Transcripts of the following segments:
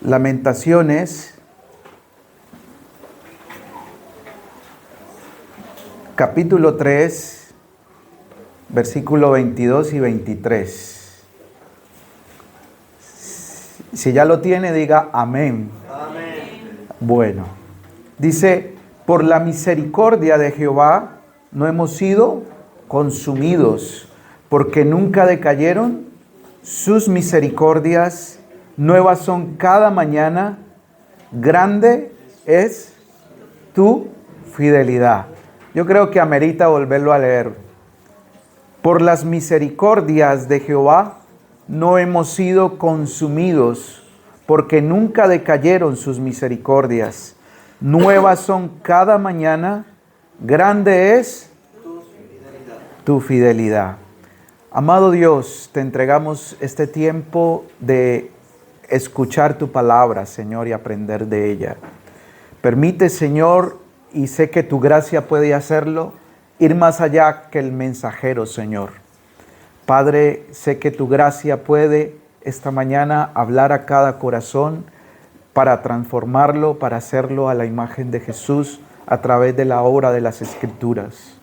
Lamentaciones, capítulo 3, versículo 22 y 23. Si ya lo tiene, diga amén. Amén. Bueno, dice, por la misericordia de Jehová no hemos sido consumidos, porque nunca decayeron sus misericordias. Nuevas son cada mañana, grande es tu fidelidad. Yo creo que amerita volverlo a leer. Por las misericordias de Jehová no hemos sido consumidos, porque nunca decayeron sus misericordias. Nuevas son cada mañana, grande es tu fidelidad. Amado Dios, te entregamos este tiempo de escuchar tu palabra, Señor, y aprender de ella. Permite, Señor, y sé que tu gracia puede hacerlo, ir más allá que el mensajero, Señor. Padre, sé que tu gracia puede esta mañana hablar a cada corazón para transformarlo, para hacerlo a la imagen de Jesús a través de la obra de las Escrituras.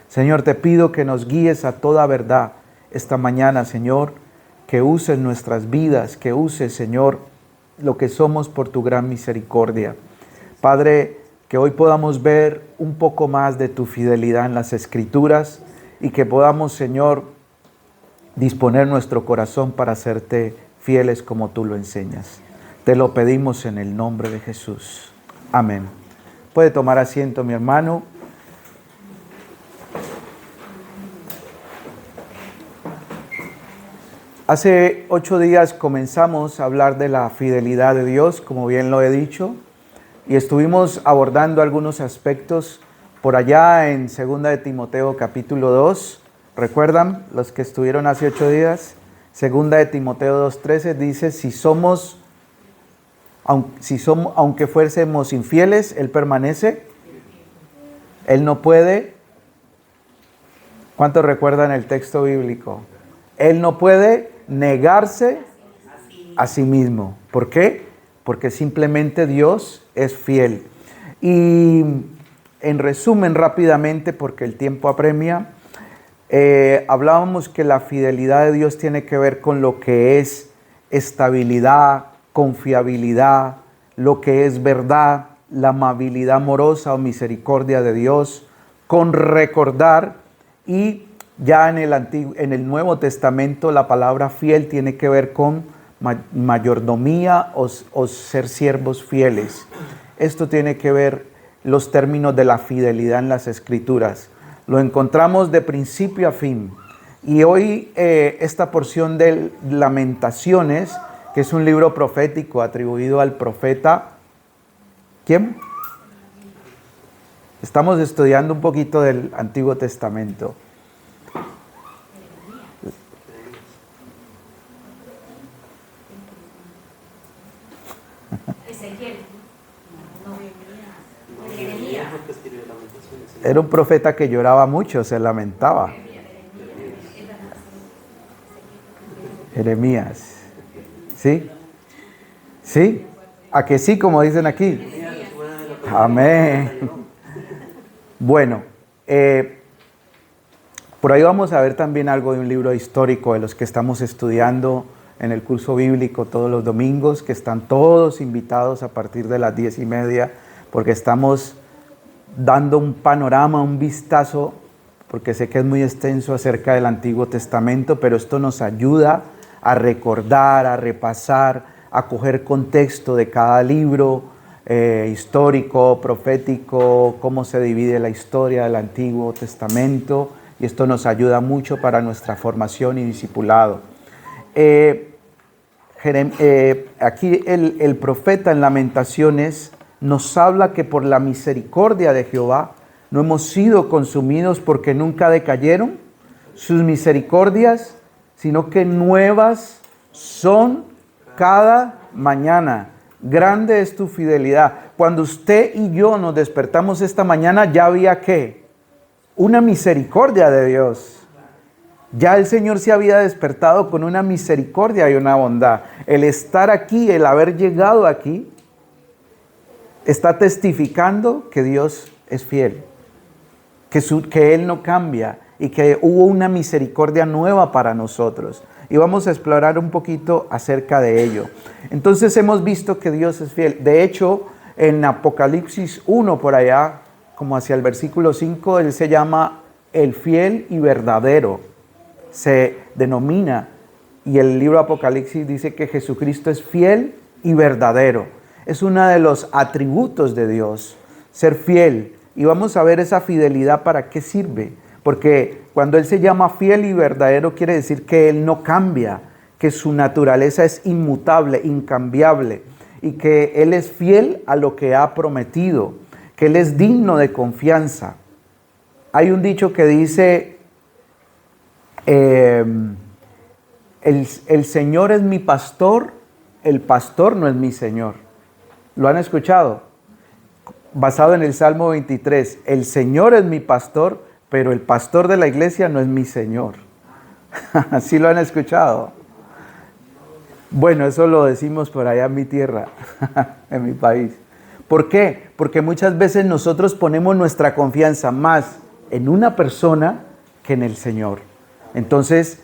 Señor, te pido que nos guíes a toda verdad esta mañana, Señor, que uses nuestras vidas, que uses, Señor, lo que somos por tu gran misericordia. Padre, que hoy podamos ver un poco más de tu fidelidad en las Escrituras y que podamos, Señor, disponer nuestro corazón para hacerte fieles como tú lo enseñas. Te lo pedimos en el nombre de Jesús. Amén. Puede tomar asiento, mi hermano. Hace 8 días comenzamos a hablar de la fidelidad de Dios, como bien lo he dicho, y estuvimos abordando algunos aspectos por allá en 2 de Timoteo capítulo 2. ¿Recuerdan los que estuvieron hace 8 días? 2 de Timoteo 2:13 dice, aunque fuésemos infieles, Él permanece. Él no puede. ¿Cuántos recuerdan el texto bíblico? Él no puede negarse a sí mismo. ¿Por qué? Porque simplemente Dios es fiel. Y en resumen, rápidamente, porque el tiempo apremia, hablábamos que la fidelidad de Dios tiene que ver con lo que es estabilidad, confiabilidad, lo que es verdad, la amabilidad amorosa o misericordia de Dios, con recordar. Y ya en el Nuevo Testamento la palabra fiel tiene que ver con mayordomía o ser siervos fieles. Esto tiene que ver los términos de la fidelidad en las Escrituras. Lo encontramos de principio a fin. Y hoy esta porción de Lamentaciones, que es un libro profético atribuido al profeta, ¿quién? Estamos estudiando un poquito del Antiguo Testamento. Era un profeta que lloraba mucho, se lamentaba. Jeremías. ¿Sí? ¿Sí? ¿A que sí, como dicen aquí? Amén. Bueno, por ahí vamos a ver también algo de un libro histórico de los que estamos estudiando en el curso bíblico todos los domingos, que están todos invitados a partir de las 10:30, porque estamos dando un panorama, un vistazo, porque sé que es muy extenso acerca del Antiguo Testamento, pero esto nos ayuda a recordar, a repasar, a coger contexto de cada libro histórico, profético, cómo se divide la historia del Antiguo Testamento, y esto nos ayuda mucho para nuestra formación y discipulado. Aquí el profeta en Lamentaciones nos habla que por la misericordia de Jehová no hemos sido consumidos, porque nunca decayeron sus misericordias, sino que nuevas son cada mañana. Grande es tu fidelidad. Cuando usted y yo nos despertamos esta mañana, ya había ¿qué? Una misericordia de Dios. Ya el Señor se había despertado con una misericordia y una bondad. El estar aquí, el haber llegado aquí, está testificando que Dios es fiel, que Él no cambia y que hubo una misericordia nueva para nosotros. Y vamos a explorar un poquito acerca de ello. Entonces hemos visto que Dios es fiel. De hecho, en Apocalipsis 1 por allá, como hacia el versículo 5, Él se llama el fiel y verdadero. Se denomina, y el libro Apocalipsis dice que Jesucristo es fiel y verdadero. Es uno de los atributos de Dios, ser fiel. Y vamos a ver esa fidelidad para qué sirve. Porque cuando Él se llama fiel y verdadero, quiere decir que Él no cambia, que su naturaleza es inmutable, incambiable, y que Él es fiel a lo que ha prometido, que Él es digno de confianza. Hay un dicho que dice, el Señor es mi pastor, el pastor no es mi Señor. ¿Lo han escuchado? Basado en el Salmo 23, el Señor es mi pastor, pero el pastor de la iglesia no es mi Señor. ¿Sí lo han escuchado? Bueno, eso lo decimos por allá en mi tierra, en mi país. ¿Por qué? Porque muchas veces nosotros ponemos nuestra confianza más en una persona que en el Señor. Entonces,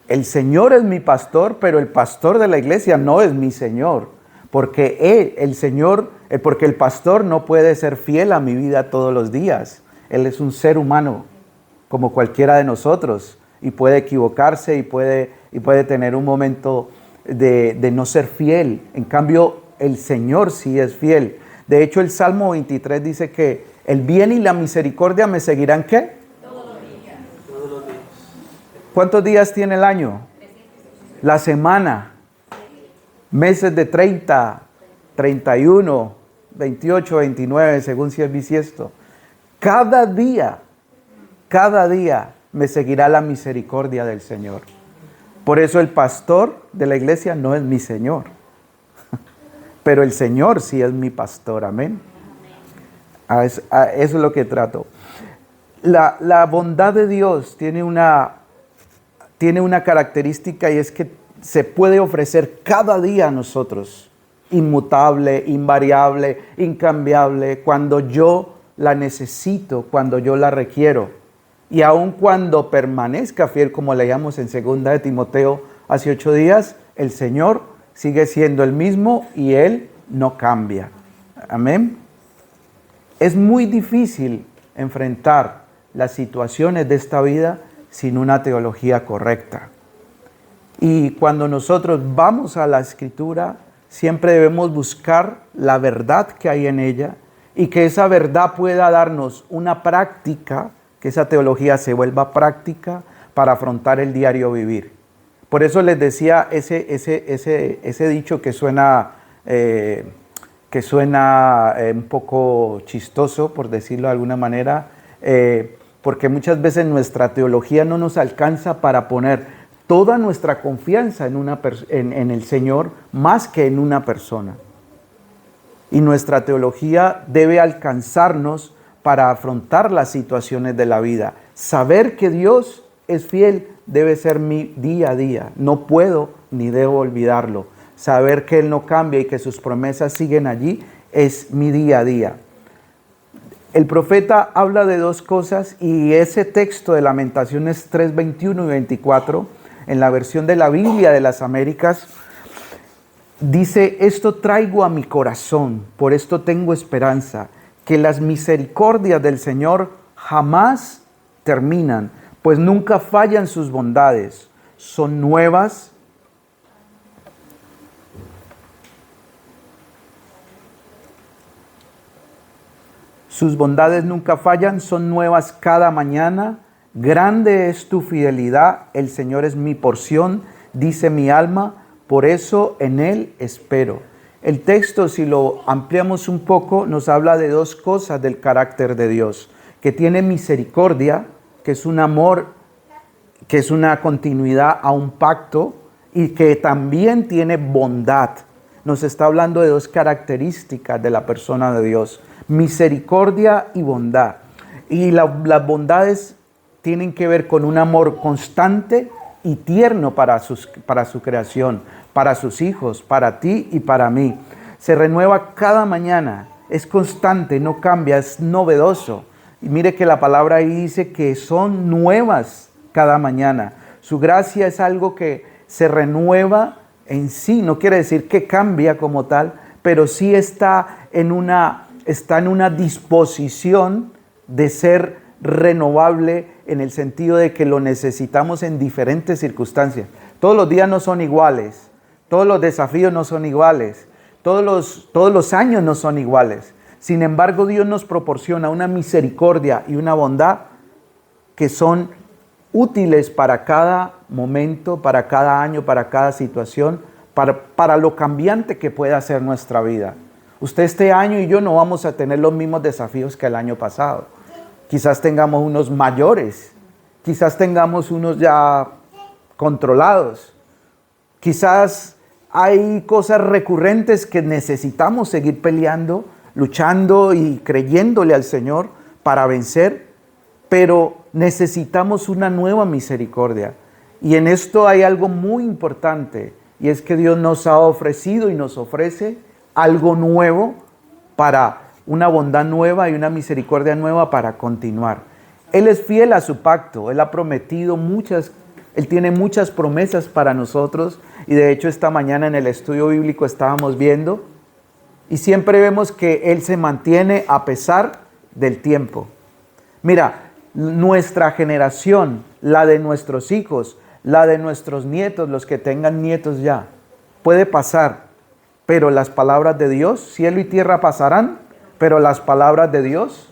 el Señor es mi pastor, pero el pastor de la iglesia no es mi Señor. Porque porque el pastor no puede ser fiel a mi vida todos los días. Él es un ser humano, como cualquiera de nosotros, y puede equivocarse y puede tener un momento de no ser fiel. En cambio, el Señor sí es fiel. De hecho, el Salmo 23 dice que el bien y la misericordia me seguirán, ¿qué? Todos los días. ¿Cuántos días tiene el año? La semana. Meses de 30, 31, 28, 29, según si es bisiesto. Cada día me seguirá la misericordia del Señor. Por eso el pastor de la iglesia no es mi Señor. Pero el Señor sí es mi pastor, amén. Eso es lo que trato. La bondad de Dios tiene una característica, y es que se puede ofrecer cada día a nosotros, inmutable, invariable, incambiable, cuando yo la necesito, cuando yo la requiero. Y aun cuando permanezca fiel, como leíamos en 2 de Timoteo hace 8 días, el Señor sigue siendo el mismo y Él no cambia. Amén. Es muy difícil enfrentar las situaciones de esta vida sin una teología correcta. Y cuando nosotros vamos a la Escritura, siempre debemos buscar la verdad que hay en ella, y que esa verdad pueda darnos una práctica, que esa teología se vuelva práctica para afrontar el diario vivir. Por eso les decía ese dicho que suena un poco chistoso, por decirlo de alguna manera, porque muchas veces nuestra teología no nos alcanza para poner toda nuestra confianza en el Señor más que en una persona. Y nuestra teología debe alcanzarnos para afrontar las situaciones de la vida. Saber que Dios es fiel debe ser mi día a día. No puedo ni debo olvidarlo. Saber que Él no cambia y que sus promesas siguen allí es mi día a día. El profeta habla de dos cosas, y ese texto de Lamentaciones 3, 21 y 24, en la versión de la Biblia de las Américas, dice: esto traigo a mi corazón, por esto tengo esperanza, que las misericordias del Señor jamás terminan, pues nunca fallan sus bondades, son nuevas. Sus bondades nunca fallan, son nuevas cada mañana. Grande es tu fidelidad, el Señor es mi porción, dice mi alma, por eso en Él espero. El texto, si lo ampliamos un poco, nos habla de dos cosas del carácter de Dios: que tiene misericordia, que es un amor, que es una continuidad a un pacto, y que también tiene bondad. Nos está hablando de dos características de la persona de Dios: misericordia y bondad. Y las bondades tienen que ver con un amor constante y tierno para su creación, para sus hijos, para ti y para mí. Se renueva cada mañana, es constante, no cambia, es novedoso. Y mire que la palabra ahí dice que son nuevas cada mañana. Su gracia es algo que se renueva en sí, no quiere decir que cambia como tal, pero sí está en una disposición de ser renovable en el sentido de que lo necesitamos en diferentes circunstancias. Todos los días no son iguales, todos los desafíos no son iguales, todos los años no son iguales. Sin embargo, Dios nos proporciona una misericordia y una bondad que son útiles para cada momento, para cada año, para cada situación, para lo cambiante que pueda ser nuestra vida. Usted este año y yo no vamos a tener los mismos desafíos que el año pasado. Quizás tengamos unos mayores, quizás tengamos unos ya controlados. Quizás hay cosas recurrentes que necesitamos seguir peleando, luchando y creyéndole al Señor para vencer, pero necesitamos una nueva misericordia. Y en esto hay algo muy importante, y es que Dios nos ha ofrecido y nos ofrece algo nuevo, para una bondad nueva y una misericordia nueva para continuar. Él es fiel a su pacto, Él ha prometido Él tiene muchas promesas para nosotros, y de hecho esta mañana en el estudio bíblico estábamos viendo, y siempre vemos que Él se mantiene a pesar del tiempo. Mira, nuestra generación, la de nuestros hijos, la de nuestros nietos, los que tengan nietos ya, puede pasar, pero las palabras de Dios, cielo y tierra pasarán, pero las palabras de Dios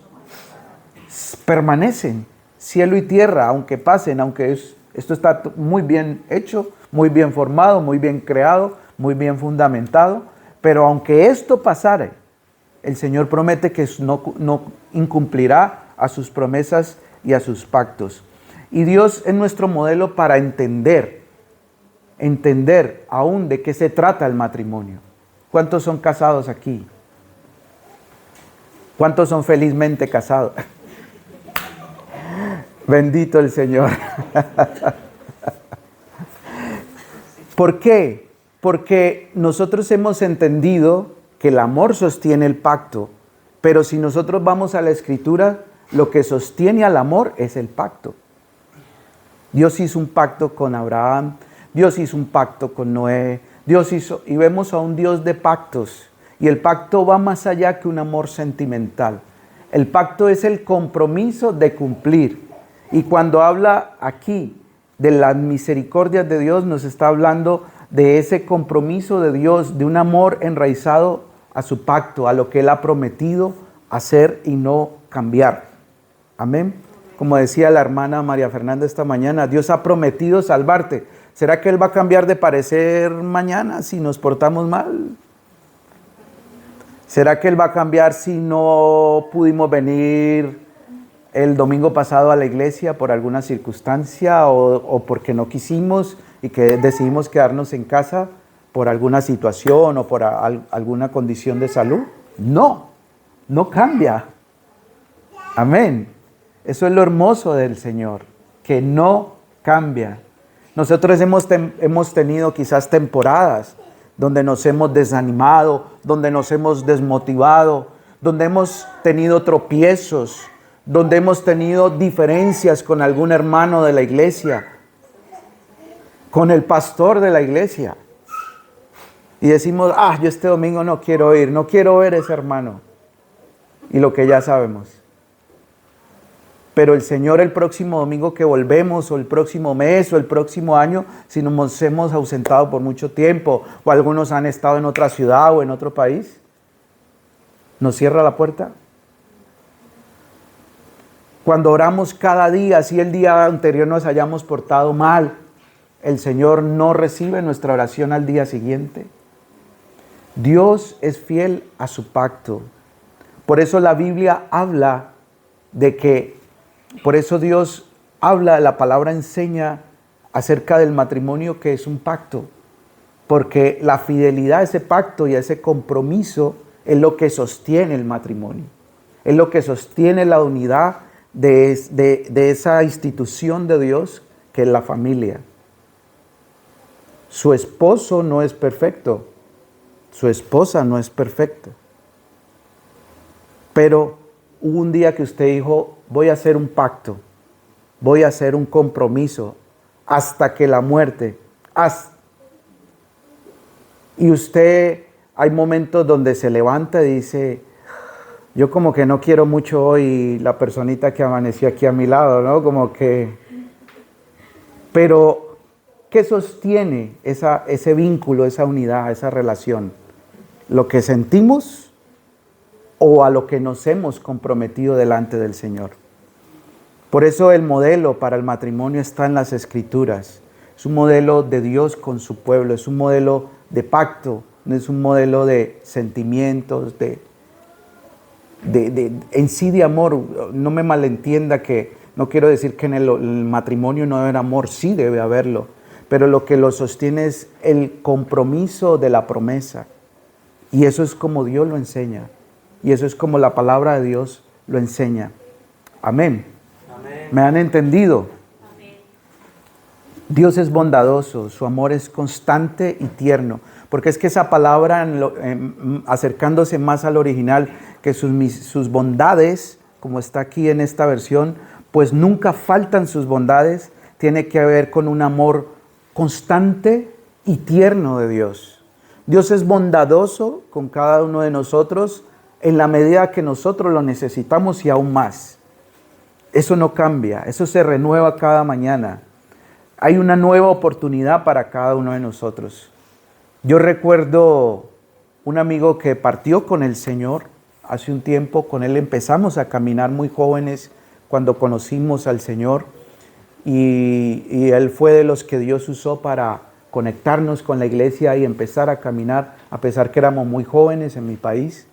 permanecen. Cielo y tierra, aunque pasen, esto está muy bien hecho, muy bien formado, muy bien creado, muy bien fundamentado, pero aunque esto pasare, el Señor promete que no incumplirá a sus promesas y a sus pactos. Y Dios es nuestro modelo para entender aún de qué se trata el matrimonio. ¿Cuántos son casados aquí? ¿Cuántos son felizmente casados? Bendito el Señor. ¿Por qué? Porque nosotros hemos entendido que el amor sostiene el pacto, pero si nosotros vamos a la Escritura, lo que sostiene al amor es el pacto. Dios hizo un pacto con Abraham, Dios hizo un pacto con Noé, y vemos a un Dios de pactos, y el pacto va más allá que un amor sentimental. El pacto es el compromiso de cumplir, y cuando habla aquí de las misericordias de Dios, nos está hablando de ese compromiso de Dios, de un amor enraizado a su pacto, a lo que Él ha prometido hacer y no cambiar. Amén. Como decía la hermana María Fernanda esta mañana, Dios ha prometido salvarte. ¿Será que Él va a cambiar de parecer mañana si nos portamos mal? ¿Será que Él va a cambiar si no pudimos venir el domingo pasado a la iglesia por alguna circunstancia o porque no quisimos y que decidimos quedarnos en casa por alguna situación o por alguna condición de salud? No cambia. Amén. Eso es lo hermoso del Señor, que no cambia. Nosotros hemos tenido quizás temporadas donde nos hemos desanimado, donde nos hemos desmotivado, donde hemos tenido tropiezos, donde hemos tenido diferencias con algún hermano de la iglesia, con el pastor de la iglesia. Y decimos, yo este domingo no quiero ir, no quiero ver a ese hermano. Y lo que ya sabemos. Pero el Señor el próximo domingo que volvemos, o el próximo mes, o el próximo año, si nos hemos ausentado por mucho tiempo, o algunos han estado en otra ciudad o en otro país, ¿nos cierra la puerta? Cuando oramos cada día, si el día anterior nos hayamos portado mal, el Señor no recibe nuestra oración al día siguiente. Dios es fiel a su pacto. Por eso la Biblia habla por eso Dios habla, la palabra enseña acerca del matrimonio, que es un pacto. Porque la fidelidad a ese pacto y a ese compromiso es lo que sostiene el matrimonio. Es lo que sostiene la unidad de esa institución de Dios que es la familia. Su esposo no es perfecto, su esposa no es perfecta. Pero hubo un día que usted dijo, voy a hacer un pacto, voy a hacer un compromiso hasta que la muerte. Y usted, hay momentos donde se levanta y dice, yo como que no quiero mucho hoy la personita que amaneció aquí a mi lado, ¿no? Como que... Pero, ¿qué sostiene ese vínculo, esa unidad, esa relación? ¿Lo que sentimos o a lo que nos hemos comprometido delante del Señor? Por eso el modelo para el matrimonio está en las Escrituras. Es un modelo de Dios con su pueblo, es un modelo de pacto, no es un modelo de sentimientos, en sí de amor. No me malentienda, que no quiero decir que en el matrimonio no debe haber amor, sí debe haberlo, pero lo que lo sostiene es el compromiso de la promesa, y eso es como Dios lo enseña, y eso es como la palabra de Dios lo enseña. Amén. Amén. ¿Me han entendido? Amén. Dios es bondadoso, su amor es constante y tierno, porque es que esa palabra, acercándose más al original, que sus bondades, como está aquí en esta versión, pues nunca faltan sus bondades, tiene que ver con un amor constante y tierno de Dios. Dios es bondadoso con cada uno de nosotros en la medida que nosotros lo necesitamos y aún más. Eso no cambia, eso se renueva cada mañana. Hay una nueva oportunidad para cada uno de nosotros. Yo recuerdo un amigo que partió con el Señor hace un tiempo. Con él empezamos a caminar muy jóvenes cuando conocimos al Señor, y él fue de los que Dios usó para conectarnos con la iglesia y empezar a caminar, a pesar que éramos muy jóvenes en mi país.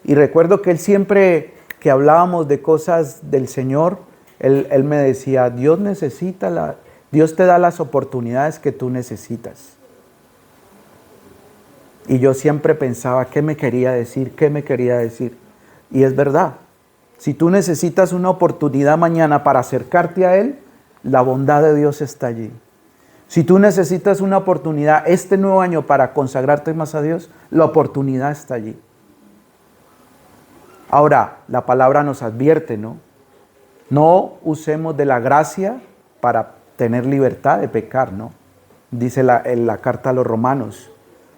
Y recuerdo que él siempre que hablábamos de cosas del Señor, él me decía, Dios te da las oportunidades que tú necesitas. Y yo siempre pensaba, ¿qué me quería decir? ¿Qué me quería decir? Y es verdad. Si tú necesitas una oportunidad mañana para acercarte a Él, la bondad de Dios está allí. Si tú necesitas una oportunidad este nuevo año para consagrarte más a Dios, la oportunidad está allí. Ahora, la palabra nos advierte, ¿no? No usemos de la gracia para tener libertad de pecar, ¿no? Dice en la carta a los Romanos,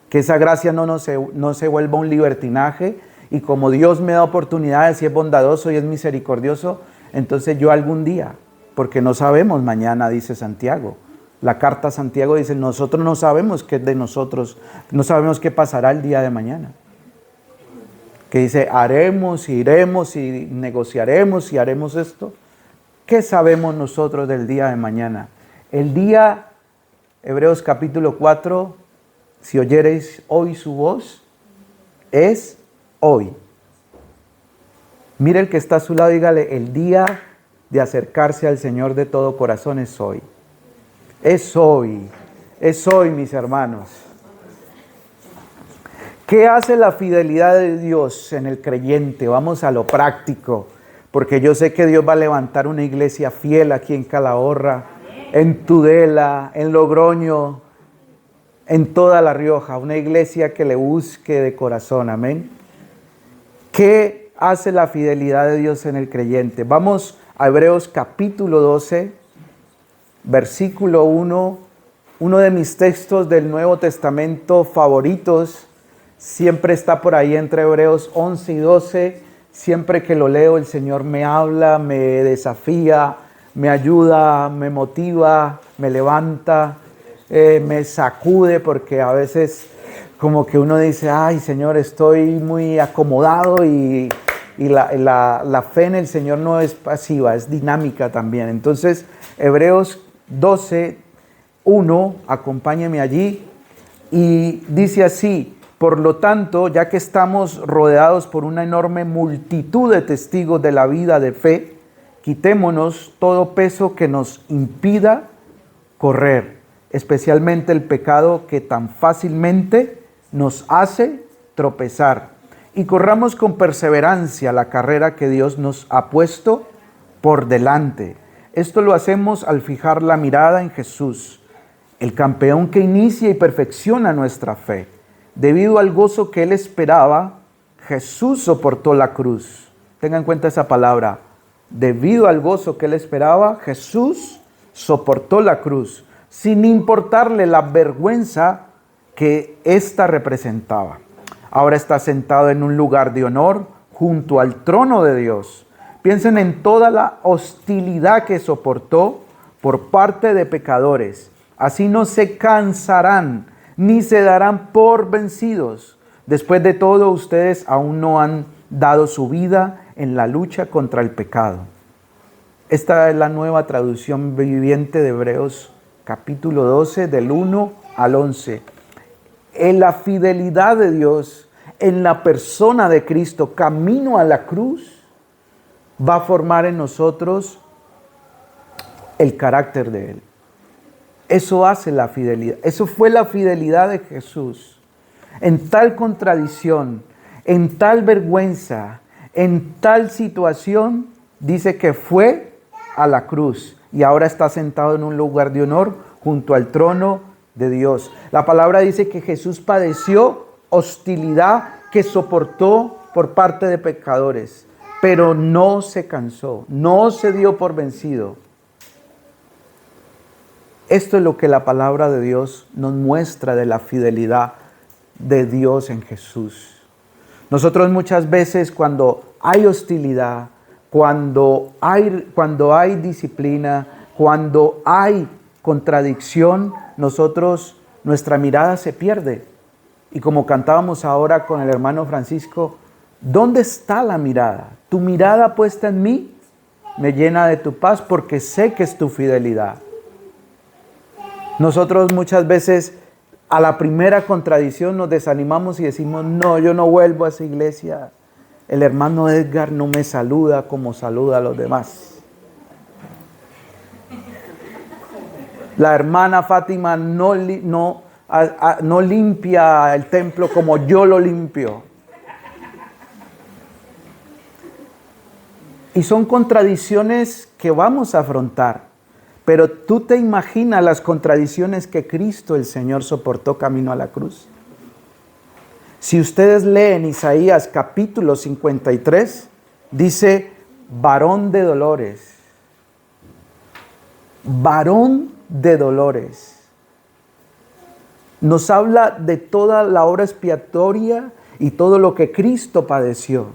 que esa gracia no se vuelva un libertinaje, y como Dios me da oportunidades y es bondadoso y es misericordioso, entonces yo algún día, porque no sabemos mañana, dice Santiago. La carta a Santiago dice, nosotros no sabemos qué es de nosotros, no sabemos qué pasará el día de mañana. Que dice, haremos, iremos y negociaremos y haremos esto. ¿Qué sabemos nosotros del día de mañana? El día, Hebreos capítulo 4, si oyereis hoy su voz, es hoy. Mire el que está a su lado, dígale, el día de acercarse al Señor de todo corazón es hoy. Es hoy, mis hermanos. ¿Qué hace la fidelidad de Dios en el creyente? Vamos a lo práctico, porque yo sé que Dios va a levantar una iglesia fiel aquí en Calahorra, en Tudela, en Logroño, en toda La Rioja, una iglesia que le busque de corazón, amén. ¿Qué hace la fidelidad de Dios en el creyente? Vamos a Hebreos capítulo 12, versículo 1, uno de mis textos del Nuevo Testamento favoritos, siempre está por ahí entre Hebreos 11 y 12, siempre que lo leo el Señor me habla, me desafía, me ayuda, me motiva, me levanta, me sacude, porque a veces como que uno dice, ay Señor, estoy muy acomodado, y la fe en el Señor no es pasiva, es dinámica también. Entonces, Hebreos 12, 1, acompáñeme allí, y dice así, por lo tanto, ya que estamos rodeados por una enorme multitud de testigos de la vida de fe, quitémonos todo peso que nos impida correr, especialmente el pecado que tan fácilmente nos hace tropezar, y corramos con perseverancia la carrera que Dios nos ha puesto por delante. Esto lo hacemos al fijar la mirada en Jesús, el campeón que inicia y perfecciona nuestra fe. Debido al gozo que él esperaba, Jesús soportó la cruz. Tengan en cuenta esa palabra. Debido al gozo que él esperaba, Jesús soportó la cruz, sin importarle la vergüenza que ésta representaba. Ahora está sentado en un lugar de honor junto al trono de Dios. Piensen en toda la hostilidad que soportó por parte de pecadores. Así no se cansarán ni se darán por vencidos. Después de todo, ustedes aún no han dado su vida en la lucha contra el pecado. Esta es la nueva traducción viviente de Hebreos capítulo 12 del 1 al 11. En la fidelidad de Dios, en la persona de Cristo, camino a la cruz, va a formar en nosotros el carácter de Él. Eso hace la fidelidad. Eso fue la fidelidad de Jesús. En tal contradicción, en tal vergüenza, en tal situación, dice que fue a la cruz y ahora está sentado en un lugar de honor junto al trono de Dios. La palabra dice que Jesús padeció hostilidad que soportó por parte de pecadores, pero no se cansó, no se dio por vencido. Esto es lo que la palabra de Dios nos muestra de la fidelidad de Dios en Jesús. Nosotros muchas veces cuando hay hostilidad, cuando hay disciplina, cuando hay contradicción, nuestra mirada se pierde. Y como cantábamos ahora con el hermano Francisco, ¿dónde está la mirada? Tu mirada puesta en mí me llena de tu paz porque sé que es tu fidelidad. Nosotros muchas veces a la primera contradicción nos desanimamos y decimos, no, yo no vuelvo a esa iglesia. El hermano Edgar no me saluda como saluda a los demás. La hermana Fátima no limpia el templo como yo lo limpio. Y son contradicciones que vamos a afrontar. Pero tú te imaginas las contradicciones que Cristo el Señor soportó camino a la cruz. Si ustedes leen Isaías capítulo 53, dice varón de dolores. Varón de dolores. Nos habla de toda la obra expiatoria y todo lo que Cristo padeció.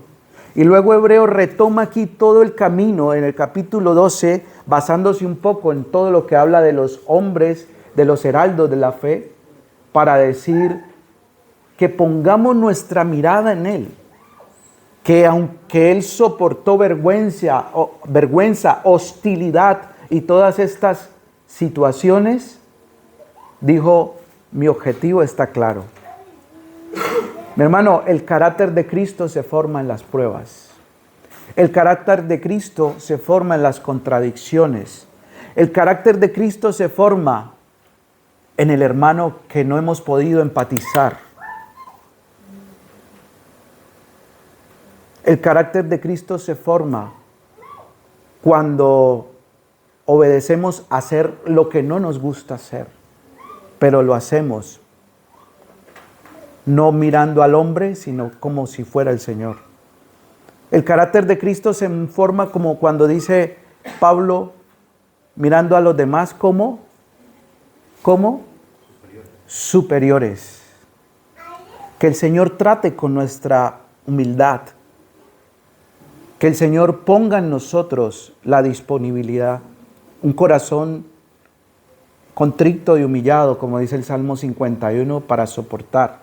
Y luego Hebreo retoma aquí todo el camino en el capítulo 12, basándose un poco en todo lo que habla de los hombres, de los heraldos de la fe, para decir que pongamos nuestra mirada en Él. Que aunque Él soportó vergüenza, hostilidad y todas estas situaciones, dijo, mi objetivo está claro. Mi hermano, el carácter de Cristo se forma en las pruebas. El carácter de Cristo se forma en las contradicciones. El carácter de Cristo se forma en el hermano que no hemos podido empatizar. El carácter de Cristo se forma cuando obedecemos a hacer lo que no nos gusta hacer, pero lo hacemos no mirando al hombre, sino como si fuera el Señor. El carácter de Cristo se forma como cuando dice Pablo, mirando a los demás como superiores. Que el Señor trate con nuestra humildad. Que el Señor ponga en nosotros la disponibilidad, un corazón contrito y humillado, como dice el Salmo 51, para soportar.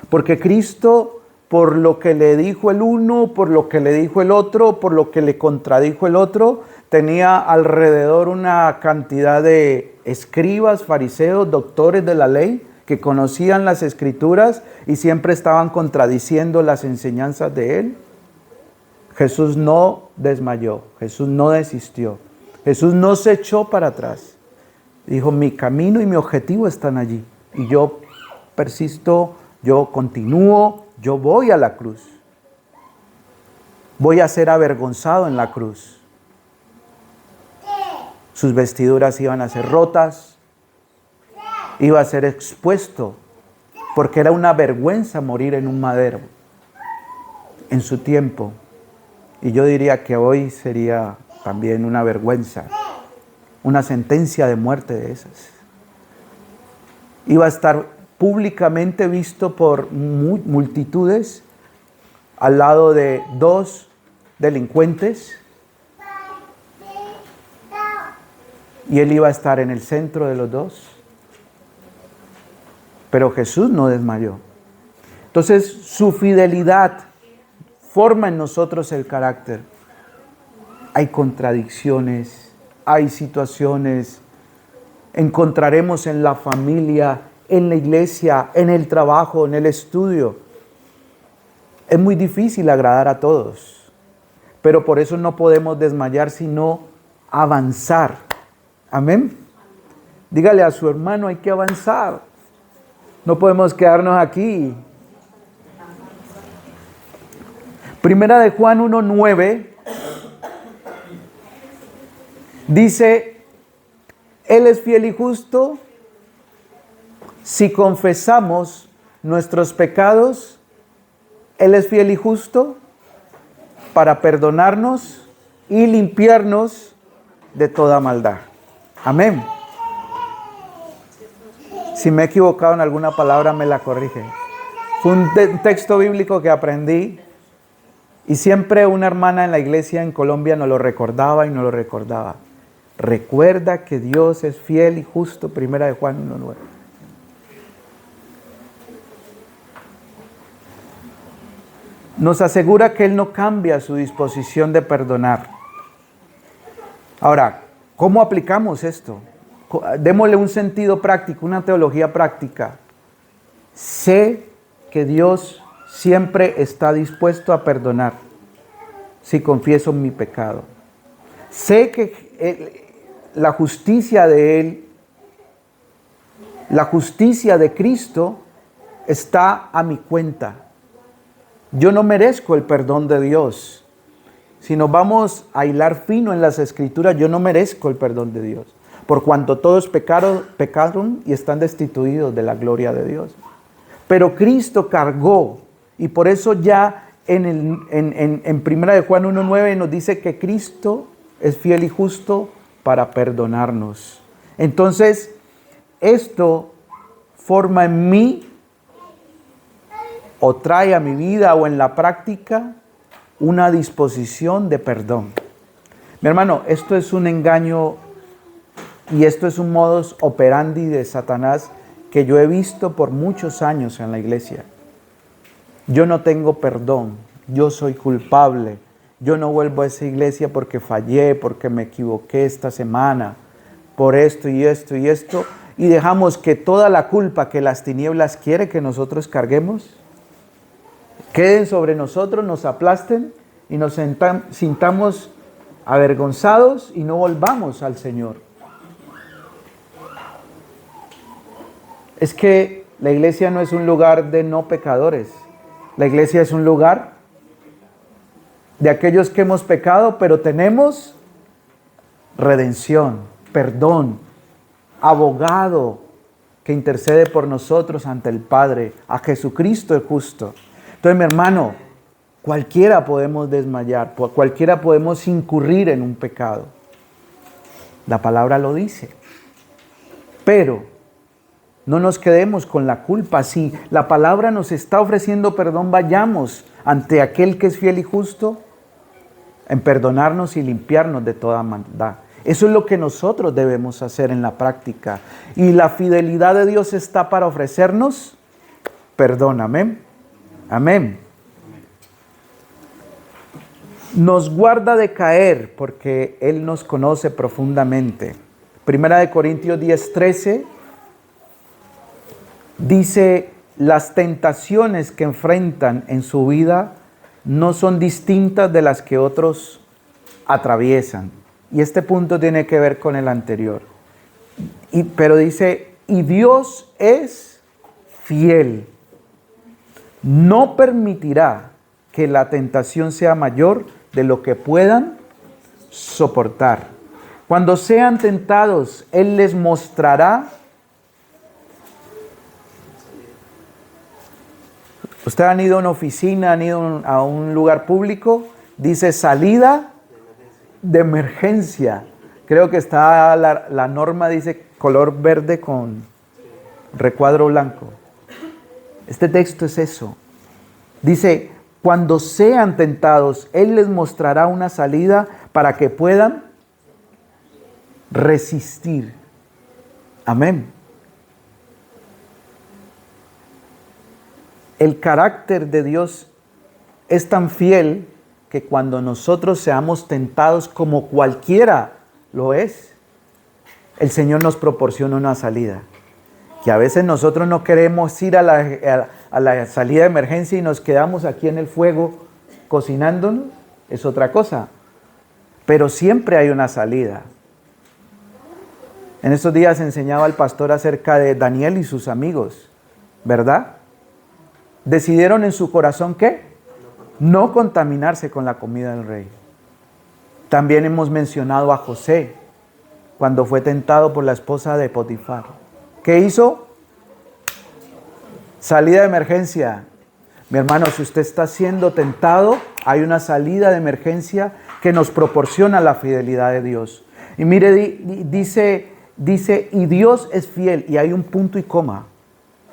Porque Cristo, por lo que le dijo el uno, por lo que le dijo el otro, por lo que le contradijo el otro, tenía alrededor una cantidad de escribas, fariseos, doctores de la ley, que conocían las escrituras y siempre estaban contradiciendo las enseñanzas de Él. Jesús no desmayó, Jesús no desistió, Jesús no se echó para atrás. Dijo, mi camino y mi objetivo están allí. Y yo persisto, yo continúo, yo voy a la cruz. Voy a ser avergonzado en la cruz. sus vestiduras iban a ser rotas, iba a ser expuesto, porque era una vergüenza morir en un madero en su tiempo. Y yo diría que hoy sería también una vergüenza, una sentencia de muerte de esas. Iba a estar públicamente visto por multitudes al lado de dos delincuentes, y él iba a estar en el centro de los dos. Pero Jesús no desmayó. Entonces, su fidelidad forma en nosotros el carácter. Hay contradicciones, hay situaciones, encontraremos en la familia, en la iglesia, en el trabajo, en el estudio. Es muy difícil agradar a todos, pero por eso no podemos desmayar, sino avanzar. Amén. Dígale a su hermano, hay que avanzar. No podemos quedarnos aquí. Primera de Juan 1:9 dice, Él es fiel y justo si confesamos nuestros pecados. Él es fiel y justo para perdonarnos y limpiarnos de toda maldad. Amén. Si me he equivocado en alguna palabra, me la corrige. Fue un texto bíblico que aprendí y siempre una hermana en la iglesia en Colombia nos lo recordaba y nos lo recordaba. Recuerda que Dios es fiel y justo, Primera de Juan 1:9. Nos asegura que Él no cambia su disposición de perdonar. Ahora, ¿cómo aplicamos esto? Démosle un sentido práctico, una teología práctica. Sé que Dios siempre está dispuesto a perdonar si confieso mi pecado. Sé que la justicia de Él, la justicia de Cristo está a mi cuenta. Yo no merezco el perdón de Dios. Si nos vamos a hilar fino en las Escrituras, yo no merezco el perdón de Dios. Por cuanto todos pecaron y están destituidos de la gloria de Dios. Pero Cristo cargó, y por eso ya en Primera de Juan 1:9 nos dice que Cristo es fiel y justo para perdonarnos. Entonces, esto forma en mí, o trae a mi vida, o en la práctica, una disposición de perdón. Mi hermano, esto es un engaño y esto es un modus operandi de Satanás que yo he visto por muchos años en la iglesia. Yo no tengo perdón, yo soy culpable, yo no vuelvo a esa iglesia porque fallé, porque me equivoqué esta semana, por esto y esto y esto, y dejamos que toda la culpa que las tinieblas quiere que nosotros carguemos, queden sobre nosotros, nos aplasten y nos sintamos avergonzados y no volvamos al Señor. Es que la iglesia no es un lugar de no pecadores. La iglesia es un lugar de aquellos que hemos pecado, pero tenemos redención, perdón, abogado que intercede por nosotros ante el Padre, a Jesucristo el justo. Entonces, mi hermano, cualquiera podemos desmayar, cualquiera podemos incurrir en un pecado. La palabra lo dice. Pero no nos quedemos con la culpa. Si la palabra nos está ofreciendo perdón, vayamos ante aquel que es fiel y justo en perdonarnos y limpiarnos de toda maldad. Eso es lo que nosotros debemos hacer en la práctica. Y la fidelidad de Dios está para ofrecernos perdón. Amén. Amén. Nos guarda de caer porque Él nos conoce profundamente. Primera de Corintios 10:13 dice, las tentaciones que enfrentan en su vida no son distintas de las que otros atraviesan. Y este punto tiene que ver con el anterior. Pero dice, y Dios es fiel. No permitirá que la tentación sea mayor de lo que puedan soportar. Cuando sean tentados, Él les mostrará. Ustedes han ido a una oficina, han ido a un lugar público, dice salida de emergencia. Creo que está la norma, dice color verde con recuadro blanco. Este texto es eso. Dice, cuando sean tentados, Él les mostrará una salida para que puedan resistir. Amén. El carácter de Dios es tan fiel que cuando nosotros seamos tentados como cualquiera lo es, el Señor nos proporciona una salida. Que a veces nosotros no queremos ir a la salida de emergencia y nos quedamos aquí en el fuego cocinándonos, es otra cosa. Pero siempre hay una salida. En estos días enseñaba el pastor acerca de Daniel y sus amigos, ¿verdad? Decidieron en su corazón, ¿qué? No contaminarse con la comida del rey. También hemos mencionado a José, cuando fue tentado por la esposa de Potifar. ¿Qué hizo? Salida de emergencia. Mi hermano, si usted está siendo tentado, hay una salida de emergencia que nos proporciona la fidelidad de Dios. Y mire, dice, y Dios es fiel, y hay un punto y coma,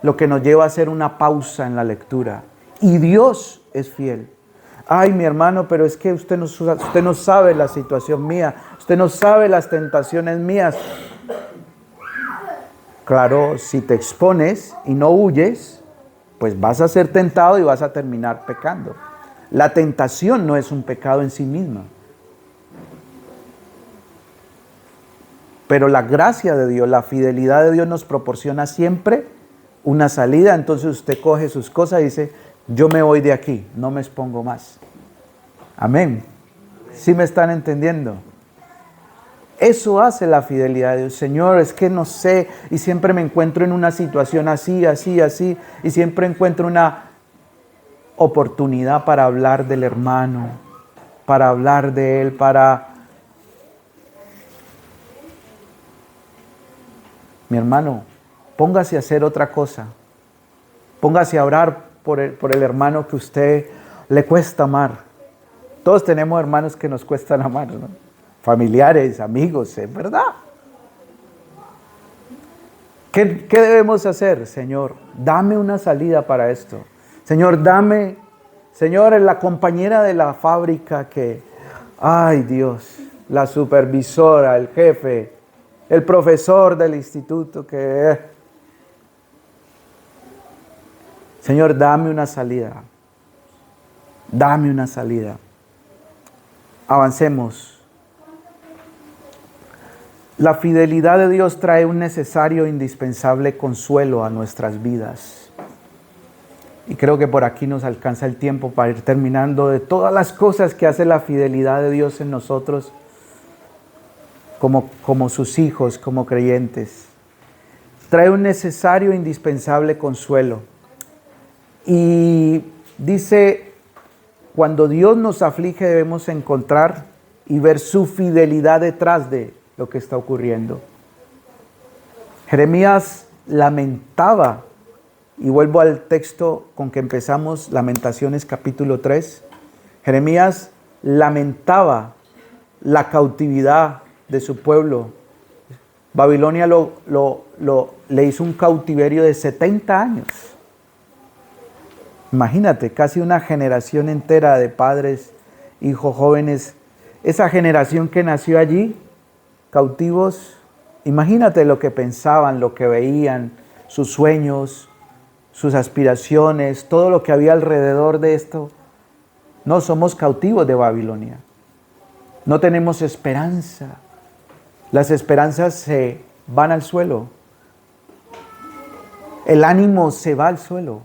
lo que nos lleva a hacer una pausa en la lectura. Y Dios es fiel. Ay, mi hermano, pero es que usted no sabe la situación mía, usted no sabe las tentaciones mías. Claro, si te expones y no huyes, pues vas a ser tentado y vas a terminar pecando. La tentación no es un pecado en sí misma. Pero la gracia de Dios, la fidelidad de Dios nos proporciona siempre una salida. Entonces usted coge sus cosas y dice, yo me voy de aquí, no me expongo más. Amén. ¿Sí me están entendiendo? Eso hace la fidelidad de Dios. Señor, es que no sé, y siempre me encuentro en una situación así, y siempre encuentro una oportunidad para hablar del hermano, para hablar de él, Mi hermano, póngase a hacer otra cosa. Póngase a orar por el hermano que a usted le cuesta amar. Todos tenemos hermanos que nos cuestan amar, ¿no? Familiares, amigos, es verdad. ¿Qué debemos hacer? Señor, dame una salida para esto. Señor, Señor, la compañera de la fábrica que, ay Dios, la supervisora, el jefe, el profesor del instituto que... Señor, dame una salida. Dame una salida. Avancemos. La fidelidad de Dios trae un necesario e indispensable consuelo a nuestras vidas. Y creo que por aquí nos alcanza el tiempo para ir terminando de todas las cosas que hace la fidelidad de Dios en nosotros como sus hijos, como creyentes. Trae un necesario e indispensable consuelo. Y dice, cuando Dios nos aflige debemos encontrar y ver su fidelidad detrás de lo que está ocurriendo. Jeremías lamentaba, y vuelvo al texto con que empezamos, Lamentaciones capítulo 3. Jeremías lamentaba la cautividad de su pueblo. Babilonia le hizo un cautiverio de 70 años. Imagínate, casi una generación entera de padres, hijos, jóvenes. Esa generación que nació allí, cautivos, imagínate lo que pensaban, lo que veían, sus sueños, sus aspiraciones, todo lo que había alrededor de esto. No somos cautivos de Babilonia. No tenemos esperanza. Las esperanzas se van al suelo. El ánimo se va al suelo.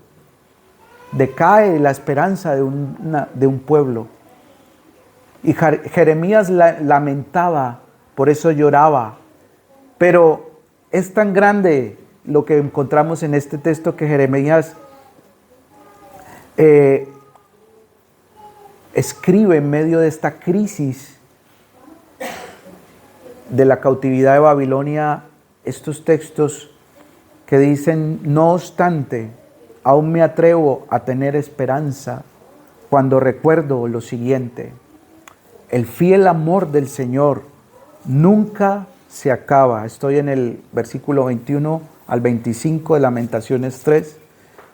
Decae la esperanza de un pueblo. Y Jeremías lamentaba, por eso lloraba. Pero es tan grande lo que encontramos en este texto que Jeremías escribe en medio de esta crisis de la cautividad de Babilonia estos textos que dicen: no obstante, aún me atrevo a tener esperanza cuando recuerdo lo siguiente: el fiel amor del Señor nunca se acaba. Estoy en el versículo 21 al 25 de Lamentaciones 3.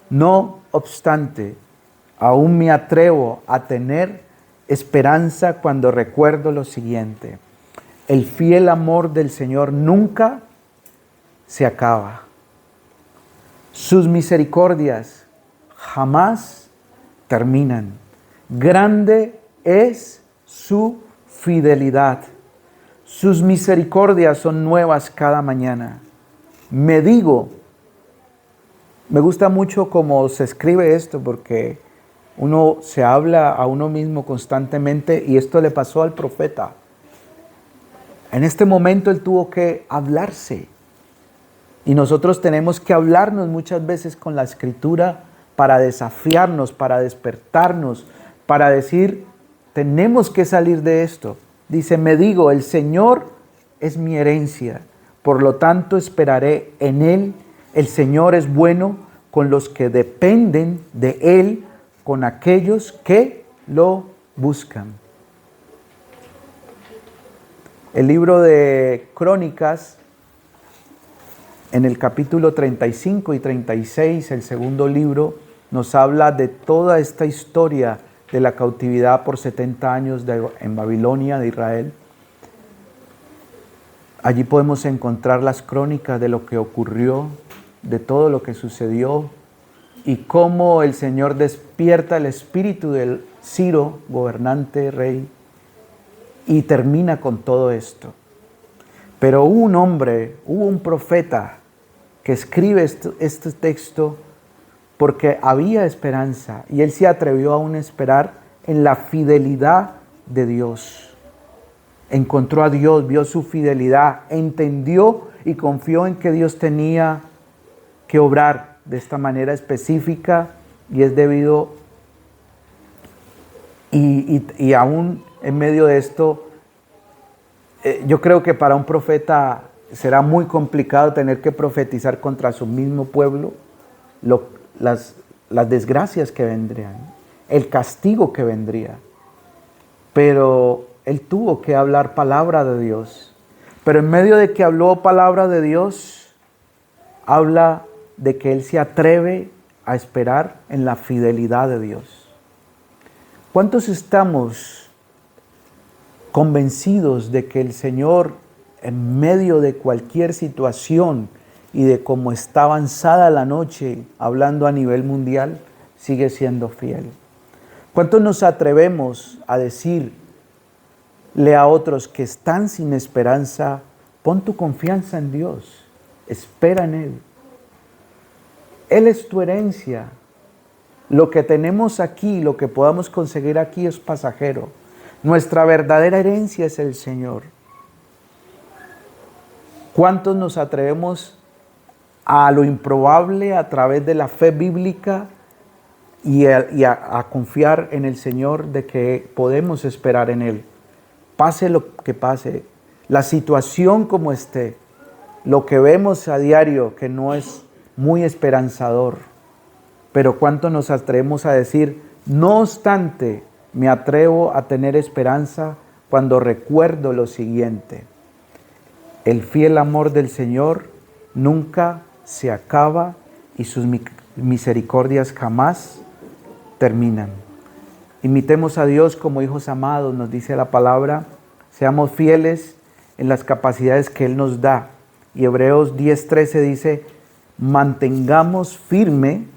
No obstante, aún me atrevo a tener esperanza cuando recuerdo lo siguiente: el fiel amor del Señor nunca se acaba. Sus misericordias jamás terminan. Grande es su fidelidad. Sus misericordias son nuevas cada mañana. Me gusta mucho cómo se escribe esto, porque uno se habla a uno mismo constantemente, y esto le pasó al profeta. En este momento él tuvo que hablarse. Y nosotros tenemos que hablarnos muchas veces con la Escritura para desafiarnos, para despertarnos, para decir: tenemos que salir de esto. Dice: me digo, el Señor es mi herencia, por lo tanto esperaré en Él. El Señor es bueno con los que dependen de Él, con aquellos que lo buscan. El libro de Crónicas, en el capítulo 35 y 36, el segundo libro, nos habla de toda esta historia de la cautividad por 70 años en Babilonia de Israel. Allí podemos encontrar las crónicas de lo que ocurrió, de todo lo que sucedió, y cómo el Señor despierta el espíritu del Ciro, gobernante, rey, y termina con todo esto. Pero hubo un profeta que escribe este texto porque había esperanza, y él se atrevió aún a esperar en la fidelidad de Dios. Encontró a Dios, vio su fidelidad, entendió y confió en que Dios tenía que obrar de esta manera específica, y es debido, y aún en medio de esto, yo creo que para un profeta será muy complicado tener que profetizar contra su mismo pueblo las desgracias que vendrían, el castigo que vendría. Pero él tuvo que hablar palabra de Dios. Pero en medio de que habló palabra de Dios, habla de que él se atreve a esperar en la fidelidad de Dios. ¿Cuántos estamos convencidos de que el Señor, en medio de cualquier situación y de cómo está avanzada la noche, hablando a nivel mundial, sigue siendo fiel? ¿Cuántos nos atrevemos a decirle a otros que están sin esperanza: pon tu confianza en Dios, espera en Él? Él es tu herencia. Lo que tenemos aquí, lo que podamos conseguir aquí, es pasajero. Nuestra verdadera herencia es el Señor. ¿Cuántos nos atrevemos a lo improbable a través de la fe bíblica y a confiar en el Señor, de que podemos esperar en Él? Pase lo que pase, la situación como esté, lo que vemos a diario que no es muy esperanzador. Pero ¿cuánto nos atrevemos a decir: no obstante, me atrevo a tener esperanza cuando recuerdo lo siguiente: el fiel amor del Señor nunca se acaba y sus misericordias jamás terminan? Imitemos a Dios como hijos amados, nos dice la palabra. Seamos fieles en las capacidades que Él nos da. Y Hebreos 10:13 dice: mantengamos firme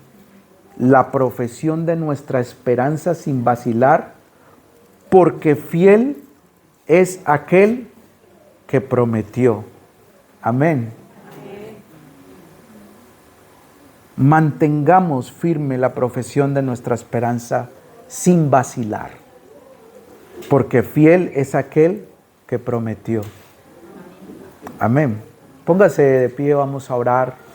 la profesión de nuestra esperanza sin vacilar, porque fiel es aquel que prometió. Amén. Mantengamos firme la profesión de nuestra esperanza sin vacilar, porque fiel es aquel que prometió. Amén. Póngase de pie, vamos a orar.